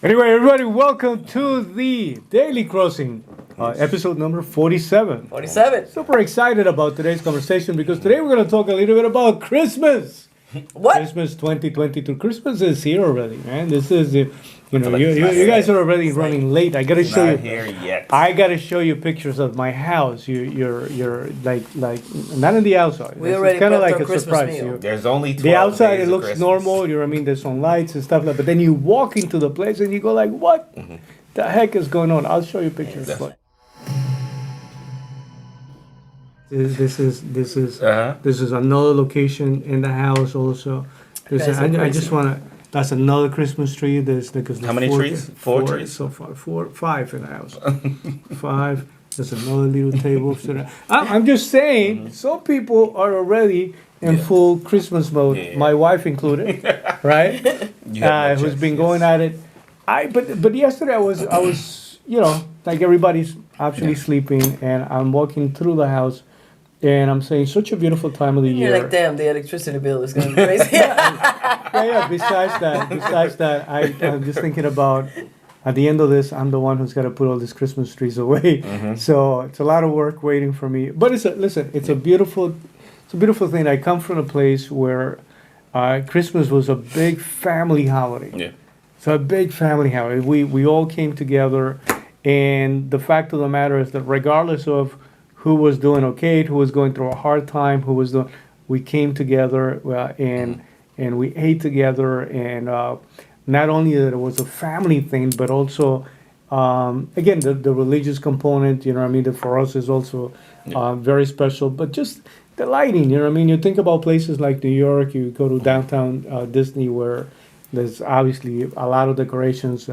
Anyway, everybody, welcome to the Daily Crossing, episode number 47. 47. Super excited about today's conversation because today we're going to talk a little bit about Christmas. What? Christmas 2022. Christmas is here already, man. This is, you like you it's guys are already running late. I got to show Not you. here yet. I got to show you pictures of my house. You're like not in the outside. We already kind of prepped like our a Christmas surprise. meal. There's only 12 The outside days it of looks Christmas. normal, you know what I mean? There's some lights and stuff like that. But then you walk into the place and you go like, what the heck is going on? I'll show you pictures. Yes. This is Uh-huh. this is another location in the house also. Guys are I just crazy. wanna. That's another Christmas tree. Because How many trees? Four trees? so far. 5 in the house. 5. There's another little table. I'm just saying, some people are already in full Christmas mode. Yeah. My wife included, right? You have no Who's choice, been yes. going at it. But yesterday I was like everybody's actually sleeping, and I'm walking through the house, and I'm saying such a beautiful time of the year. You're like, damn, the electricity bill is going to be crazy. Yeah. Besides that, I'm just thinking about at the end of this, I'm the one who's got to put all these Christmas trees away. So it's a lot of work waiting for me. But it's a beautiful thing. I come from a place where Christmas was a big family holiday. Yeah. It's a big family holiday. We all came together, and the fact of the matter is that regardless of who was doing okay, who was going through a hard time, we came together and we ate together, and not only that it was a family thing, but also again the religious component. You know what I mean? That for us is also very special. But just the lighting. You know what I mean? You think about places like New York. You go to downtown Disney where there's obviously a lot of decorations.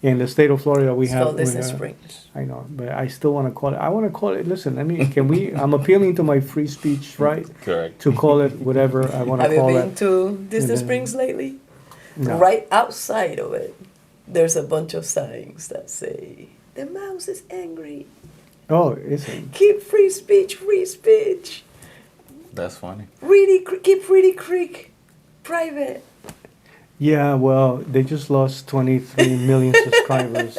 In the state of Florida, we It's have. called Disney we have- Springs. I know, but I still want to call it. I want to call it. Listen, can we? I'm appealing to my free speech right Correct. to call it whatever I want to Have you call been it. to Disney Yeah. Springs lately? No. Right outside of it, there's a bunch of signs that say, the mouse is angry. Oh, is it? Keep free speech, free speech. That's funny. Keep Reedy Creek private. Yeah, well, they just lost 23 million subscribers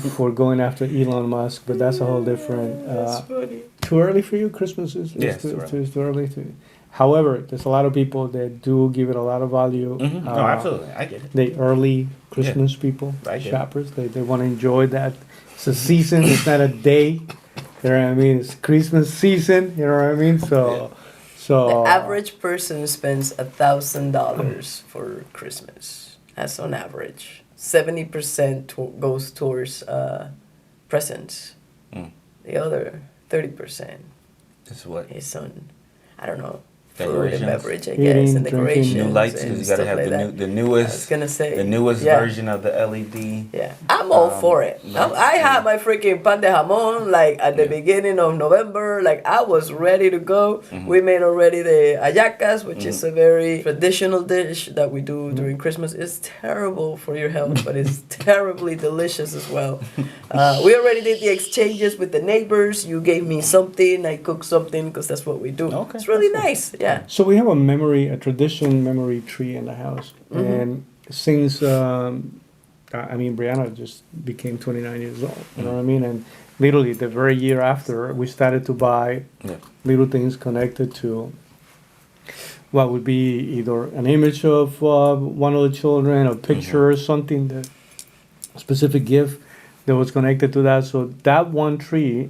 for going after Elon Musk, but that's a whole different. That's funny. Too early for you? Christmas is Yeah, it's too early. too early. However, there's a lot of people that do give it a lot of value. No, absolutely. I get it. The early Christmas people, I get it. shoppers, they want to enjoy that. It's a season, it's not a day. You know what I mean? It's Christmas season, you know what I mean? So, The average person spends $1,000 for Christmas. That's on average. 70% goes towards presents. Mm. The other 30% This is what? is on, I don't know, food and Decorations. beverage, I Eating, guess, and drinking. decorations. New lights, and because you gotta stuff have like the that. the I was newest gonna say the newest yeah. version of the LED. Yeah, I'm all for it. lights, I yeah. had my freaking pan de jamon like at the beginning of November. Like I was ready to go. We made already the hallacas, which is a very traditional dish that we do during Christmas. It's terrible for your health, but it's terribly delicious as well. We already did the exchanges with the neighbors. You gave me something, I cooked something because that's what we do. Okay, It's really nice. Yeah. So we have a tradition memory tree in the house, and since Brianna just became 29 years old, you know what I mean, and literally the very year after, we started to buy Yeah. little things connected to what would be either an image of one of the children, a picture, something that specific gift that was connected to that. So that one tree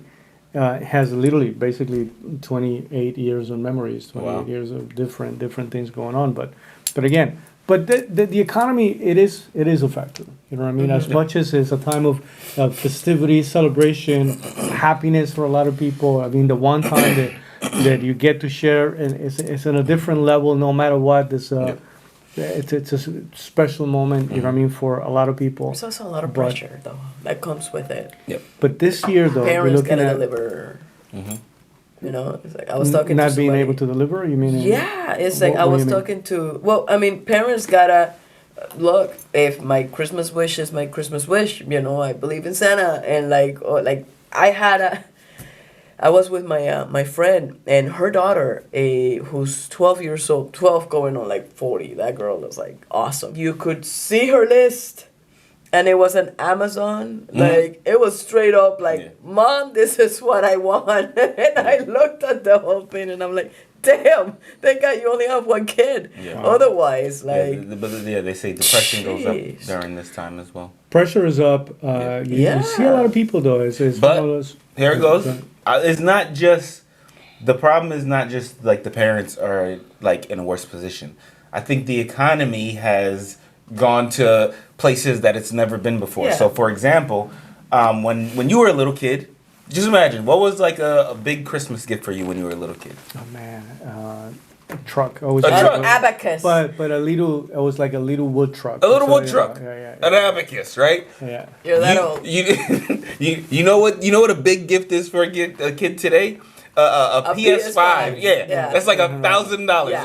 has literally basically 28 years of memories, 28 Wow. years of different things going on. But again, the economy it is a factor. You know what I mean? As much as it's a time of festivity, celebration, happiness for a lot of people. I mean, the one time that you get to share, and it's on a different level. No matter what, it's a special moment. You know what I mean, for a lot of people. There's also a lot of But- pressure though that comes with it. But this year, though, we're Parents looking gotta at deliver. You know, it's like I was talking not to being somebody. able to deliver. You mean? Yeah, it's like What I do was you mean? talking to. Well, I mean, parents gotta look. If my Christmas wish is my Christmas wish, you know, I believe in Santa, and like I was with my friend and her daughter, who's 12 years old, 12 going on like 40. That girl is like awesome. You could see her list. and it was an Amazon. Like it was straight up like, Mom, this is what I want. And I looked at the whole thing and I'm like, damn, thank God you only have one kid. Yeah. Otherwise, like, they say depression goes Jeez. up during this time as well. Pressure is up. You see a lot of people though. It's But one of those, here it goes. It's not just the problem. Is not just like the parents are like in a worse position. I think the economy has gone to places that it's never been before. Yeah. So, for example, when you were a little kid, just imagine what was like a big Christmas gift for you when you were a little kid. oh man, a truck. Always A had truck. an abacus. But a little. It was like a little wood truck. A little So, wood yeah, truck, Yeah. an abacus, right? Yeah. You're that old. You know what a big gift is for a kid today? A PS5. Yeah, that's like $1,000. Yeah.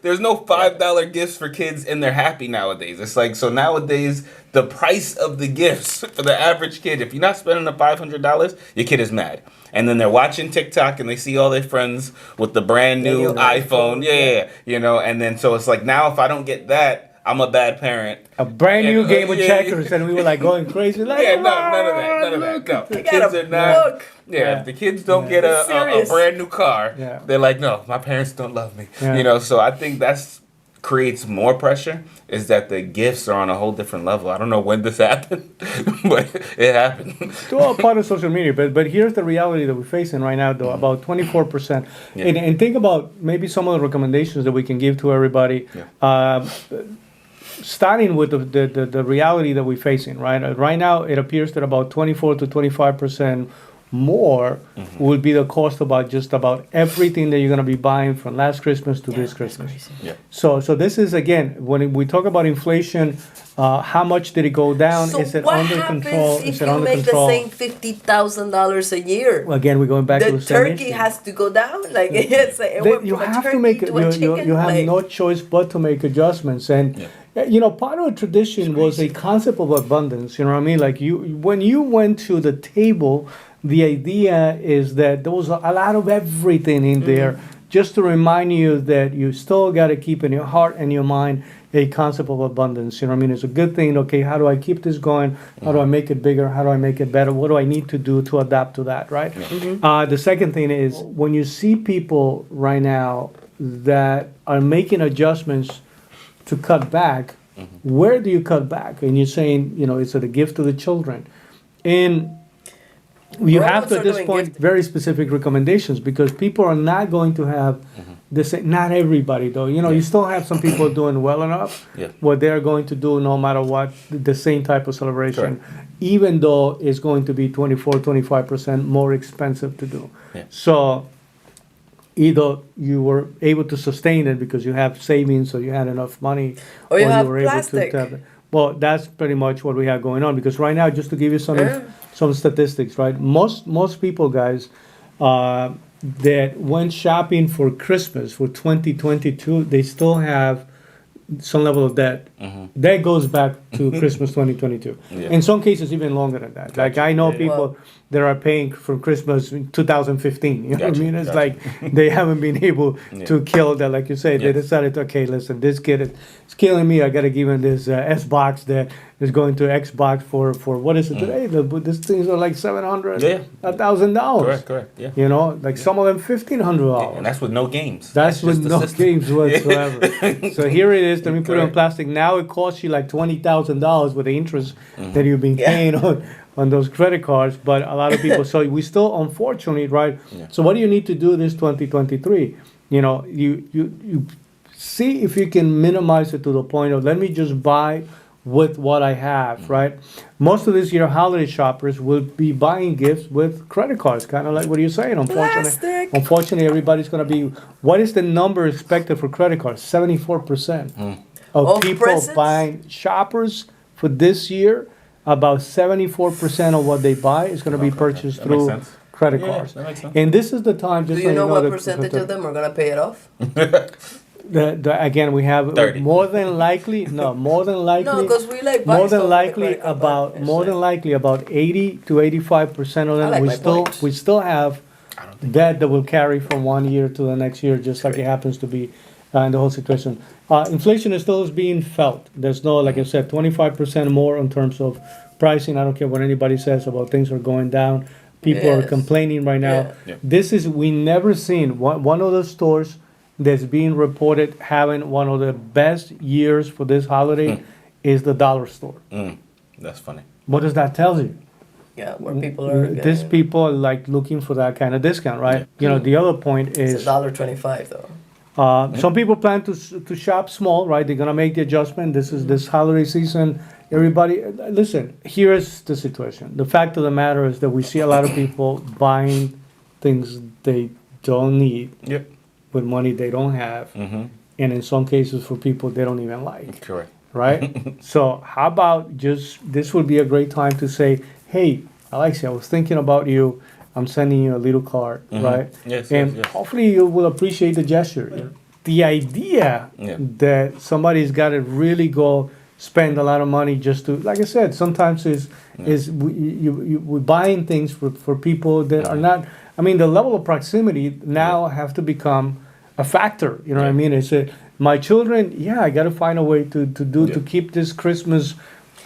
There's no $5 gifts for kids, and they're happy nowadays. It's like, so nowadays the price of the gifts for the average kid, if you're not spending the $500, your kid is mad. And then they're watching TikTok and they see all their friends with the brand new iPhone. Yeah, you know. And then so it's like, now if I don't get that, I'm a bad parent. A brand new And, game of yeah, checkers, and we were like going crazy. Like, Yeah, none of that. No, the You got kids a are not. book. Yeah, if the kids don't get a Serious. brand new car, Yeah. they're like, no, my parents don't love me. Yeah. You know, so I think that's creates more pressure. Is that the gifts are on a whole different level. I don't know when this happened, but it happened. It's all part of social media, but here's the reality that we're facing right now, though. About 24%. Yeah. And think about maybe some of the recommendations that we can give to everybody. Yeah. Starting with the reality that we're facing, right? Right now, it appears that about 24 to 25% more will be the cost about just about everything that you're going to be buying from last Christmas to this Christmas. Yeah. So this is, again, when we talk about inflation, how much did it go down? So Is it what under happens control? if Is it you under make control? the same $50,000 a year? Well, again, we're going back to The the same turkey issue. has to go down. Like it's like, it went You from a have to turkey make to a chicken. you have like, no choice but to make adjustments. And you know, part of the tradition was a concept of abundance. You know what I mean? Like when you went to the table, the idea is that there was a lot of everything in there, just to remind you that you still got to keep in your heart and your mind a concept of abundance. You know what I mean? It's a good thing. Okay, how do I keep this going? How do I make it bigger? How do I make it better? What do I need to do to adapt to that, right? The second thing is when you see people right now that are making adjustments to cut back, where do you cut back? And you're saying, you know, it's a gift to the children. And you Grown-ups have to, are at this doing point, gift- very specific recommendations because people are not going to have the same, not everybody though. You know, you still have some people doing well enough Yeah. what they're going to do no matter what, the same type of celebration, Correct. even though it's going to be 25% more expensive to do. Yeah. So either you were able to sustain it because you have savings or you had enough money, Or you have were plastic. able to. Well, that's pretty much what we have going on because right now, just to give you some statistics, right? Most people, guys, that went shopping for Christmas for 2022, they still have some level of debt. That goes back to Christmas 2022. Yeah. In some cases, even longer than that. Like I know Yeah. people that are paying for Christmas in 2015. You know what I Gotcha, mean? It's gotcha. like they haven't been able to kill that. Like you say, they Yeah. decided, okay, listen, this kid is killing me. I got to give him this S box that is going to Xbox for what is it today? These things are like $700, Yeah. $1,000. Correct. Yeah. You know, like some of them $1,500. And that's with no games. That's with just the no system. games whatsoever. So here it is. Let me put it on Correct. plastic. Now it costs you like $20,000 with the interest that you've been paying on those credit cards. But a lot of people. So we still, unfortunately, right? Yeah. So what do you need to do this 2023? You know, you see if you can minimize it to the point of let me just buy with what I have, right? Most of this year, holiday shoppers will be buying gifts with credit cards, kind of like what you're saying. Plastic. Unfortunately, everybody's going to be. What is the number expected for credit cards? 74% of Of people presents? buying shoppers for this year. About 74% of what they buy is going to be purchased That makes through sense. credit Yeah, cards. that makes sense. And this is the time. Just Do so you know what that- percentage of them are gonna pay it off? Again, we have 30. more than likely. No, more than likely. No, because we like buy more stuff than with a likely credit card, but about it's more like- than likely about 80 to 85% of them I like my points. we still have debt that will carry from one year to the next year, just like it happens to be in the whole situation. Inflation is still being felt. There's no, like I said, 25% more in terms of pricing. I don't care what anybody says about things are going down. People are Yes. complaining right now. Yeah. Yeah. This is, we never seen one of the stores that's being reported having one of the best years for this holiday is the dollar store. That's funny. What does that tell you? Yeah, where people are. These getting- people are like looking for that kind of discount, right? You know, the other point It's is, $1.25 though. some people plan to shop small, right? They're gonna make the adjustment. This is this holiday season. Everybody, listen. Here's the situation. The fact of the matter is that we see a lot of people buying things they don't need Yep. with money they don't have, and in some cases for people they don't even like, Correct. right? So how about just this would be a great time to say, hey, Alexia, I was thinking about you. I'm sending you a little card, right? Yes, And yes, yes. hopefully you will appreciate the gesture. The idea Yeah. that somebody's got to really go spend a lot of money just to, like I said, sometimes we're buying things for people that are not. I mean, the level of proximity now have to become a factor. You know what I mean? It's my children. Yeah, I got to find a way to keep this Christmas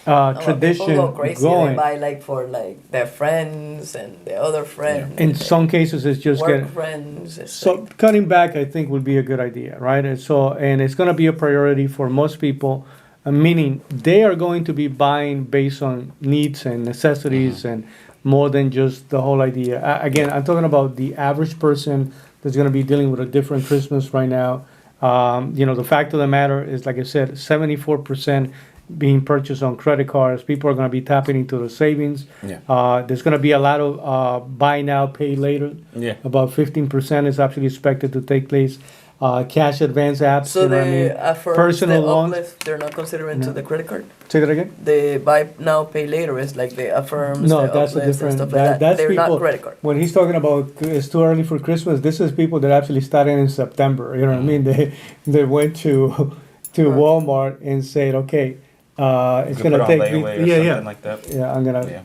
tradition People go crazy. going. They buy like for like their friends and their other friends. In some cases, it's just work getting. friends. It's So like, cutting back, I think, would be a good idea, right? And it's going to be a priority for most people, meaning they are going to be buying based on needs and necessities, and more than just the whole idea. Again, I'm talking about the average person that's going to be dealing with a different Christmas right now. The fact of the matter is, like I said, 74% being purchased on credit cards. People are going to be tapping into the savings. Yeah. There's going to be a lot of buy now, pay later. Yeah. About 15% is actually expected to take place. Cash advance apps. so you know what I they mean? affirm Personal the loans. uplift. They're not considering to the credit card. Say that again. The buy now pay later is like they affirm No, the that's a uplift different. and stuff like that. That's They're people. not credit card. When he's talking about it's too early for Christmas, this is people that actually started in September. You know what I mean? They went to Walmart and said, okay, it's You could gonna put on take me. layaway or Yeah, something yeah, like that. yeah. I'm gonna. Yeah.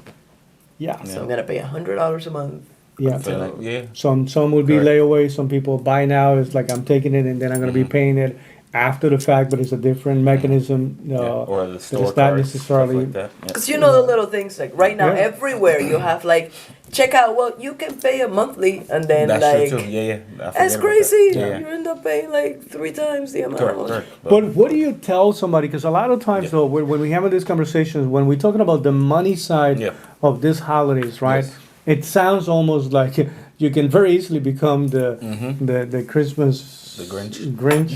Yeah. So I'm gonna pay $100 a month. Yeah. So, yeah. Some would be Correct. layaway. Some people buy now. It's like I'm taking it and then I'm going to be paying it after the fact, but it's a different mechanism. Yeah. Or the that store it's not cards, necessarily. stuff like that. Yeah. Because you know the little things like right now Yeah. everywhere you have like check out. Well, you can pay a monthly and then That's like true too. Yeah, yeah. I forget that's about crazy. that. Yeah. You end up paying like 3 times the amount. Correct, correct. But what do you tell somebody? Because a lot of times, Yeah. though, when we have these conversations, when we're talking about the money side Yeah. of these holidays, right? Yes. It sounds almost like you can very easily become the Christmas The Grinch. Grinch.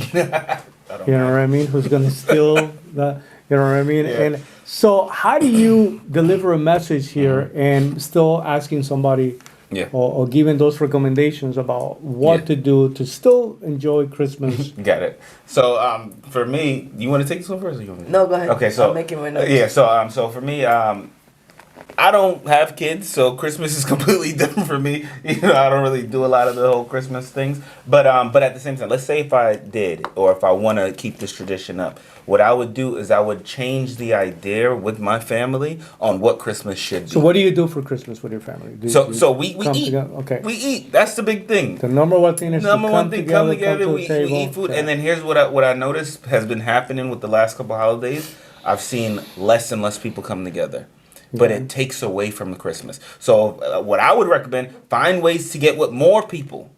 I don't You know what I mean? Who's gonna steal the? You know what I mean? Yeah. And so, how do you deliver a message here and still asking somebody Yeah. or giving those recommendations about what Yeah. to do to still enjoy Christmas? Got it. So for me, you want to take this one first? Or you want me to? No, go ahead. Okay, so I'm making my notes. yeah, so for me, I don't have kids, so Christmas is completely different for me. You know, I don't really do a lot of the whole Christmas things. But at the same time, let's say if I did, or if I want to keep this tradition up, what I would do is I would change the idea with my family on what Christmas should be. So, what do you do for Christmas with your family? Do So you we come eat. together? Okay. We eat. That's the big thing. The number one thing is Number to one thing, come together, to we the table. eat food, Okay. and then here's what I noticed has been happening with the last couple holidays. I've seen less and less people come together, but it takes away from the Christmas. So what I would recommend: find ways to get with more people.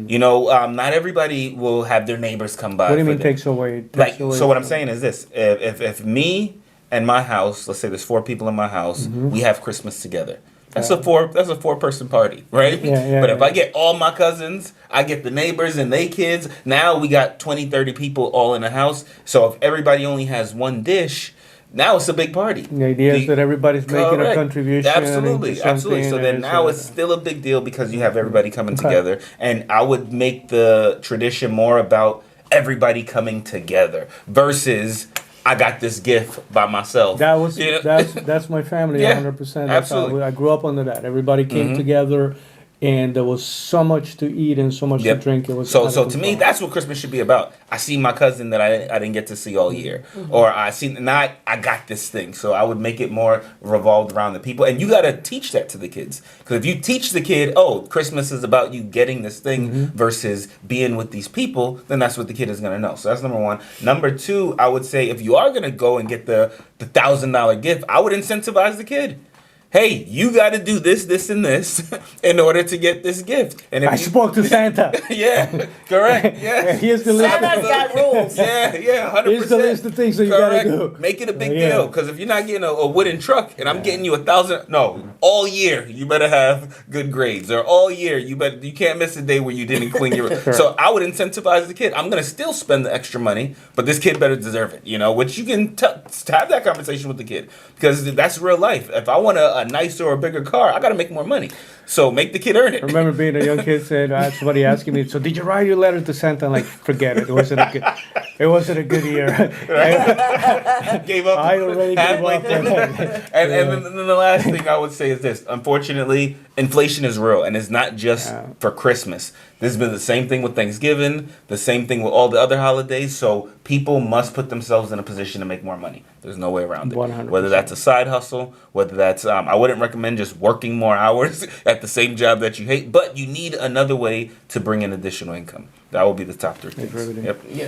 You know, not everybody will have their neighbors come by. What do you for mean the- takes away? like, Takes away so what I'm from- saying is this: if me and my house, let's say there's 4 people in my house, Mm-hmm. we have Christmas together. That's a 4-person party, right? Yeah, but if yeah. I get all my cousins, I get the neighbors and they kids, now we got 20-30 people all in the house. So if everybody only has one dish, now it's a big party. The idea is that everybody's making a Correct. contribution. Absolutely, into absolutely. So something, then and now it's still a big deal because you have everybody coming Okay. together. And I would make the tradition more about everybody coming together versus I got this gift by myself. That was You know? that's my family Yeah, 100%. absolutely. I grew up under that. Everybody came together, and there was so much to eat and so much to Yep. drink. It was So out of so to me, control. that's what Christmas should be about. I see my cousin that I didn't get to see all year, or I see now I got this thing. So I would make it more revolved around the people, and you got to teach that to the kids. Because if you teach the kid, oh, Christmas is about you getting this thing versus being with these people, then that's what the kid is gonna know. So that's number one. Number two, I would say if you are gonna go and get the $1,000 gift, I would incentivize the kid. Hey, you got to do this, this, and this in order to get this gift. And if I spoke to Santa. yeah, correct. Yeah. Here's the list. Santa's got rules. Yeah, 100%. Here's the list of things that you gotta do. Make it a big Yeah. deal, because if you're not getting a wooden truck and I'm getting you 1,000, no, all year you better have good grades, or all year you can't miss a day where you didn't clean your. So I would incentivize the kid. I'm gonna still spend the extra money, but this kid better deserve it. Which you can have that conversation with the kid, because that's real life. If I want a nicer or a bigger car, I gotta make more money. So make the kid earn it. I remember being a young kid, said somebody asking me, "So did you write your letter to Santa?" I'm like, forget it. It wasn't a good year. Gave up. I already gave halfway up. through. And then the last thing I would say is this. Unfortunately, inflation is real, and it's not just for Christmas. This has been the same thing with Thanksgiving, the same thing with all the other holidays. So people must put themselves in a position to make more money. There's no way around it. 100%. Whether that's a side hustle, whether that's I wouldn't recommend just working more hours at the same job that you hate, but you need another way to bring in additional income. That would be the top three things. agree with you. Yep. Yeah.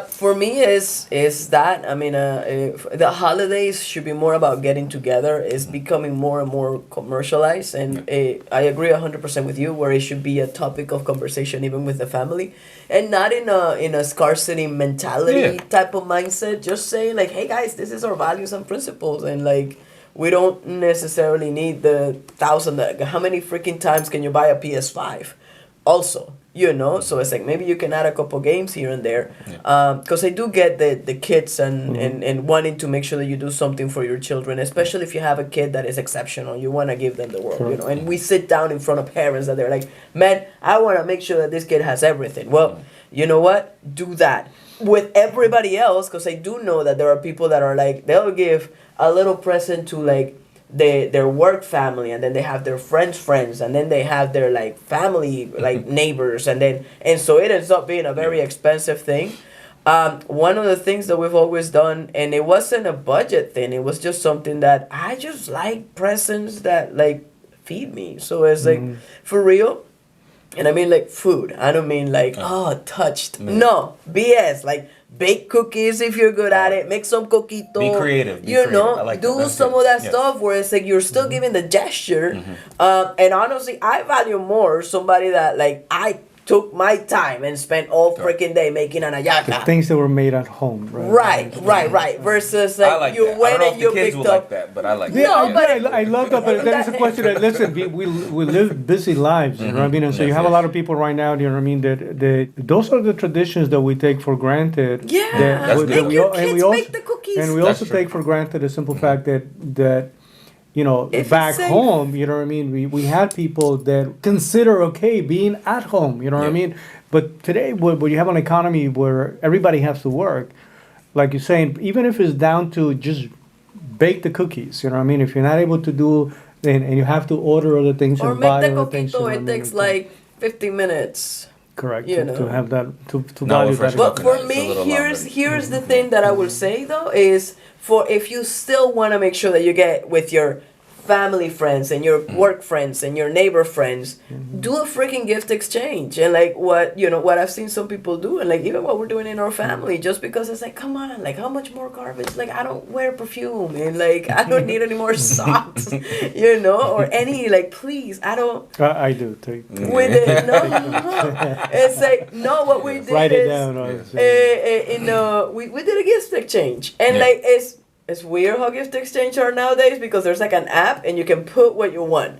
For me is that I mean the holidays should be more about getting together. It's becoming more and more commercialized, and I agree 100% with you where it should be a topic of conversation even with the family, and not in a scarcity mentality Yeah. type of mindset. Just saying like, hey guys, this is our values and principles, and like we don't necessarily need the 1,000. How many freaking times can you buy a PS5? Also, so it's like maybe you can add a couple games here and there, because I do get the kids and wanting to make sure that you do something for your children, especially if you have a kid that is exceptional. You want to give them the world, Correct. and we sit down in front of parents that they're like, man, I want to make sure that this kid has everything. Well, you know what? Do that with everybody else, because I do know that there are people that are like, they'll give a little present to like their work family, and then they have their friends, and then they have their like family like neighbors, and so it ends up being a very expensive thing. One of the things that we've always done, and it wasn't a budget thing, it was just something that I just like presents that like feed me. So it's like for real. And I mean like food. I don't mean like touched. No, BS. Like bake cookies if you're good at it. Make some coquito. Be creative. Be You creative. know, I like do that. That's some good. of that Yes. stuff where it's like you're still giving the gesture. And honestly, I value more somebody that like I took my time and spent all freaking day making an hallaca. Things that were made at home, right? Right. Versus I like like you that. I went don't know and if you the kids picked will up. like that, but I like Yeah, that. No, but- I love that, but that is a question that, listen, we live busy lives, you know what I mean? And so you Yes, have a yes. lot of people right now, you know what I mean, that those are the traditions that we take for granted. Yeah, That's that good. make your al- and kids we also, make the cookies. and we That's also true. take for granted the simple fact that If back it's safe. home, you know what I mean, we had people that consider okay being at home, you know what I Yeah. mean? But today, when you have an economy where everybody has to work, like you're saying, even if it's down to just bake the cookies, you know what I mean? If you're not able to do, and you have to order other things Or and make buy the other things. you know coquito, what I it mean? takes like 15 minutes. Correct, you to know. have that, to No, value with fresh that. But for coconut, it's a me, little here's the thing that I will say though is for if you still want to make sure that you get with your family friends and your work friends and your neighbor friends, do a freaking gift exchange. And like what I've seen some people do, and like even what we're doing in our family, just because it's like, come on, like how much more garbage? Like I don't wear perfume, and like I don't need any more socks, or any like please, I don't. I do, too. With it, no, it's like no. What we did Write it is, down. Or we did a gift exchange, and Yeah. like it's weird how gift exchange are nowadays because there's like an app and you can put what you want.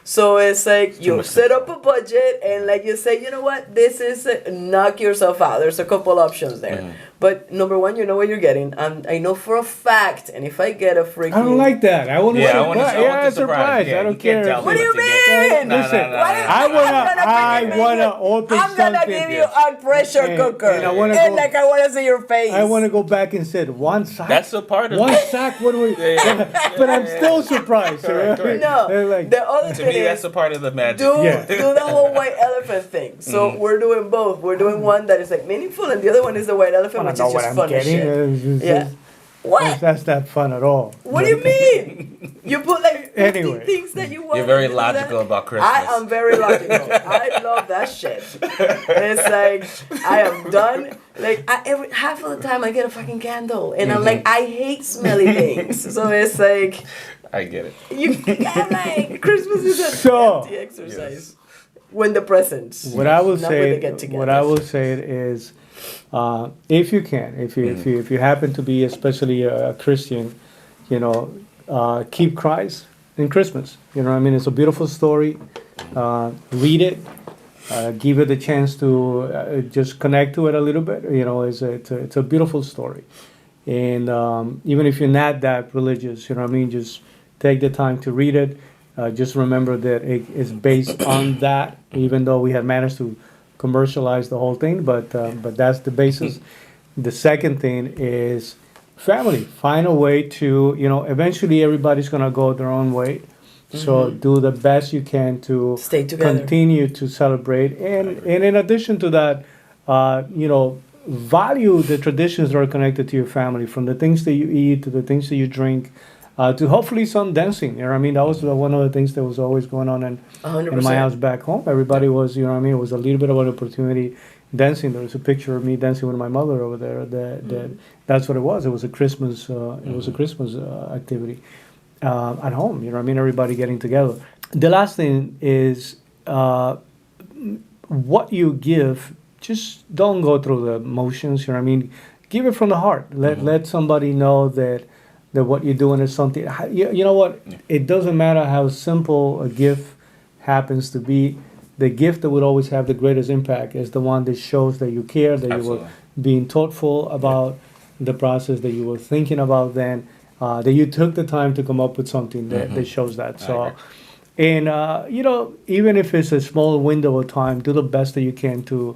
So it's like you much set up a budget and like you say, you know what, this is knock yourself out. There's a couple options there. But number one, you know what you're getting. I know for a fact, and if I get a freaking... I don't like that. I want to Yeah, I want surprise. the surprise. Yeah, I don't you can't care. tell What do you what to get. mean? No, no, Listen, no, no, Why no. do- I I'm wanna open I'm gonna something. give you a pressure And- cooker. and I wanna And go- like I wanna see your face. I want to go back and say one sack. That's a part of one it. sack. What do we? Yeah. But I'm still surprised. Correct, correct. No, They're like, the other To thing me, is, that's a part of the magic. do Yeah. do the whole white elephant thing. So Mm-hmm. we're doing both. We're doing one that is like meaningful, and the other one is the white elephant, I which don't is know what just I'm fun as getting. shit. It's Yeah. What? That's not fun at all. What do you mean? You put like 50 Anyway. things that you want. You're very to do that? logical about Christmas. I am very logical. I love that shit. It's like I am done. Like every half of the time I get a fucking candle, and I'm like I hate smelly things. So it's like I get it. I'm like Christmas is a So- empty exercise. When the presents. What I will not when they say, get together. what I will say is, if you can, if you happen to be especially a Christian, you know, keep Christ in Christmas. You know what I mean? It's a beautiful story. Read it. Give it a chance to just connect to it a little bit. You know, it's a beautiful story. And even if you're not that religious, you know what I mean, just take the time to read it. Just remember that it is based on that, even though we have managed to commercialize the whole thing, but that's the basis. The second thing is family. Find a way to, you know, eventually everybody's gonna go their own way. So do the best you can to Stay together. continue to celebrate, and in addition to that, you know, value the traditions that are connected to your family, from the things that you eat to the things that you drink, to hopefully some dancing. You know what I mean? That was one of the things that was always going on in 100%. my house back home. Everybody was, you know what I mean? It was a little bit of an opportunity dancing. There was a picture of me dancing with my mother over there. That's what it was. It was a Christmas. It was a Christmas activity at home. You know what I mean? Everybody getting together. The last thing is what you give. Just don't go through the motions. You know what I mean? Give it from the heart. Let somebody know that what you're doing is something. You know what? It doesn't matter how simple a gift happens to be. The gift that would always have the greatest impact is the one that shows that you care, that you Absolutely. were being thoughtful about the process, that you were thinking about then, that you took the time to come up with something that shows that. I So, agree. and you know, even if it's a small window of time, do the best that you can to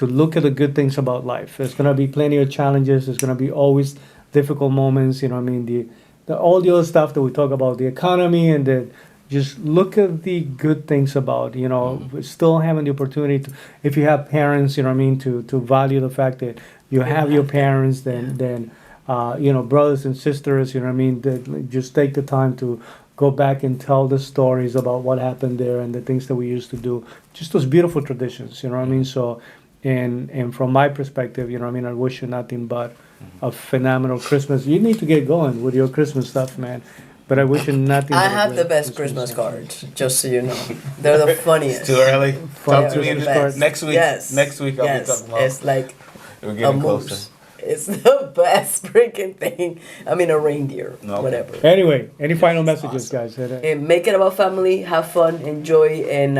look at the good things about life. There's gonna be plenty of challenges. There's gonna be always difficult moments. You know what I mean? All the other stuff that we talk about, the economy, and the just look at the good things about, you know, still having the opportunity to, if you have parents, you know what I mean, to value the fact that you have your parents, then you know, brothers and sisters, you know what I mean, that just take the time to go back and tell the stories about what happened there and the things that we used to do. Just those beautiful traditions, you know what I mean? So, and from my perspective, you know what I mean, I wish you nothing but a phenomenal Christmas. You need to get going with your Christmas stuff, man. But I wish you nothing. I but a have the great best Christmas cards, just so you know. They're the funniest. Too early. Talk to me They're in the best. next week. Yes. Next week I'll yes. be talking about. It's like We're a getting moose. closer. It's the best freaking thing. I mean, a reindeer, No. whatever. Anyway, any final It's messages, guys? And make it about family, have fun, enjoy, and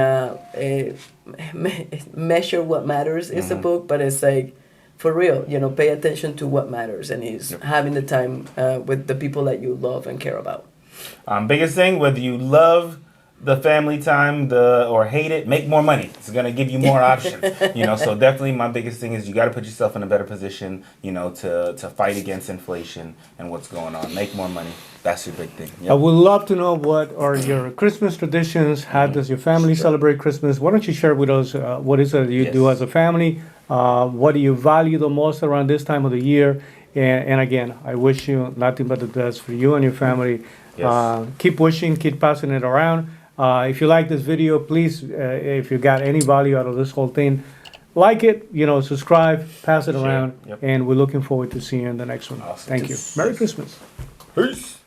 measure what matters. It's a book, but it's like, for real, you know, pay attention to what matters, and is having the time with the people that you love and care about. Biggest thing, whether you love the family time or hate it, make more money. It's gonna give you more options. You know, so definitely my biggest thing is you got to put yourself in a better position. You know, to fight against inflation and what's going on. Make more money. That's your big thing. Yep. I would love to know what are your Christmas traditions. How does your family celebrate Christmas? Why don't you share with us what is it you do Yes. as a family? What do you value the most around this time of the year? And again, I wish you nothing but the best for you and your family. Yes. Keep wishing, keep passing it around. If you like this video, please, if you got any value out of this whole thing, like it, you know, subscribe, pass it Share. around, Yep. and we're looking forward to seeing you in the next one. Awesome. Thank you. Merry Christmas. Peace.